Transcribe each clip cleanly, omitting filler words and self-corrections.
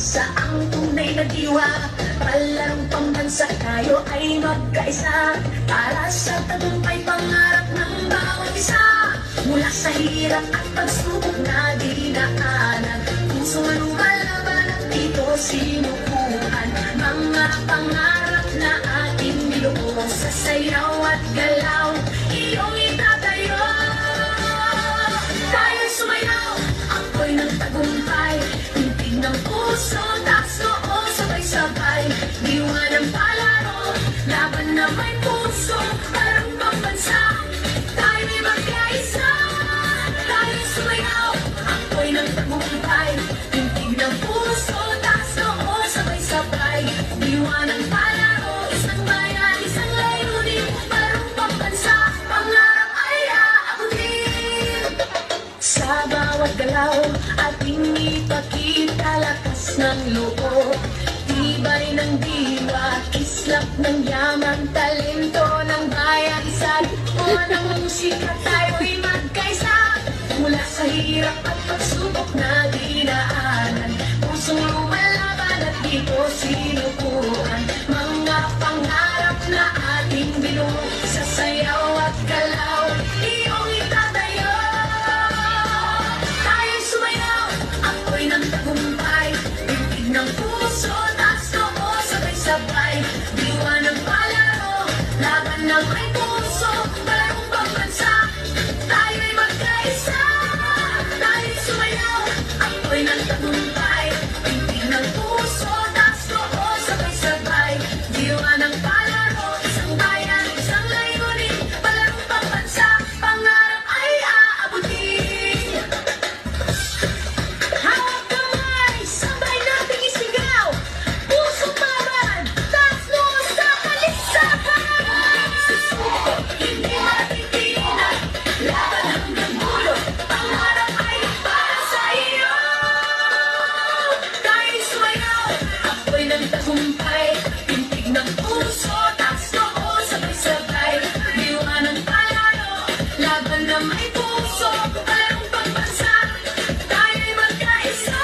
Sa ang tunay na diwa, palarong pambansa tayo ay magkaisa. Para sa tagumpay pangarap ng bawat isa. Mula sa hirap at pagsubok na dinaanan, pusong lumalaban at dito sinukuhan. Mga pangarap na ating niluon sa sayaw at galaw, iyong itatayo. Tayo'y sumayaw, ako'y ng tagumpay, tintig ng puso, taas noo, sabay-sabay. Diwa ng palaro, laban na may puso, parang pambansa, tayo'y magkaisa. Tayo'y sumayaw, ako'y ng tagumpay, tintig ng puso, taas noo, sabay-sabay. Diwa ng palaro, isang bayan, isang layunin, parang pambansa, pangarap ay aabutin. Sa bawat galaw, ating ipakita lakas ng loob, tibay ng diwa, kislap ng yaman, talento ng bayan. Sa likod ng musika tayo'y magkaisa. Mula sa hirap at pagsubok na dinaanan, pusong lumalaban at dito sinukuhan. Mga pangarap na ating binuo, sa sayaw at galaw, iyong itatayo. Tayo'y sumayaw, ako'y ng tagumpay, tintig ng puso, taas noo, sabay-sabay. Diwa ng palaro, laban ng may puso, parang pambansa, tayo'y magkaisa. Tayo'y sumayaw, ako'y ng tagumpay, tintig ng puso, taas noo, sabay-sabay. Diwa ng palaro, isang bayan, isang layunin, palarong pambansa, pangarap ay aabutin. Hawak kamay, sabay nating isigaw, pusong laban, taas noo sa kalisakan. Hindi matitinag, laban hanggang dulo, pangarap ay para sa iyo. Tayo'y sumayaw, ako'y ng tagumpay, tintig ng puso, taas noo, sabay-sabay. Diwa ng palaro, laban na may puso, palarong pambansa, tayo'y magkaisa.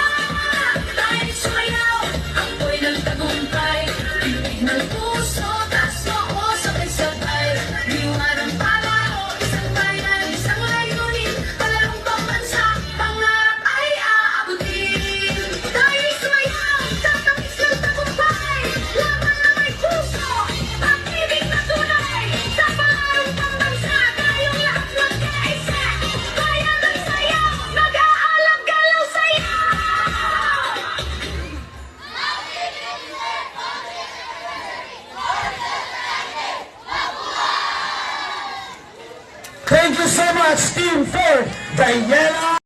Tayo'y sumayaw, ako'y ng tagumpay, tintig ng puso, taas noo, sabay-sabay. Diwa ng palaro, isang bayan, isang layunin, palarong pambansa, pangarap ay aabutin. Tayo'y sumayaw, tatamis ng tagumpay, laban na may puso, pag-ibig na tunay, sa pangarong pambansa, tayong lahat magkaisa. Bayan ng sayaw, nag-aalam galaw sayaw. Thank you so much, Team 4, Daniela.